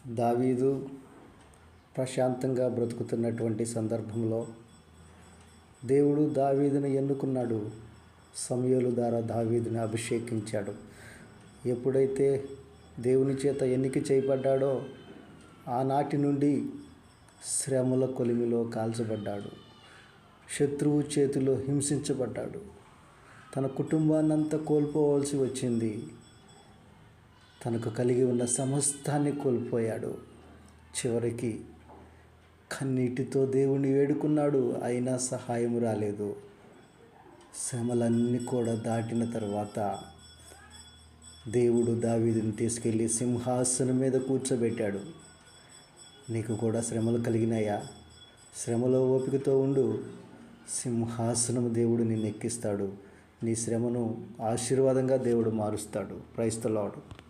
దావీదు ప్రశాంతంగా బ్రతుకుతున్నటువంటి సందర్భంలో దేవుడు దావీదును ఎన్నుకున్నాడు. సమూయేలు ద్వారా దావీదుని అభిషేకించాడు. ఎప్పుడైతే దేవుని చేత ఎన్నిక చేయబడ్డాడో ఆనాటి నుండి శ్రమల కొలిమిలో కాల్చబడ్డాడు. శత్రువు చేతిలో హింసించబడ్డాడు. తన కుటుంబాన్నంతా కోల్పోవలసి వచ్చింది. తనకు కలిగి ఉన్న సమస్తాన్ని కోల్పోయాడు. చివరికి కన్నీటితో దేవుణ్ణి వేడుకున్నాడు, అయినా సహాయం రాలేదు. శ్రమలన్నీ కూడా దాటిన తర్వాత దేవుడు దావీదుని తీసుకెళ్ళి సింహాసనం మీద కూర్చోబెట్టాడు. నీకు కూడా శ్రమలు కలిగినాయా? శ్రమలో ఓపికతో ఉండు. సింహాసనం దేవుడు నిన్ను ఎక్కిస్తాడు. నీ శ్రమను ఆశీర్వాదంగా దేవుడు మారుస్తాడు. Praise the lord.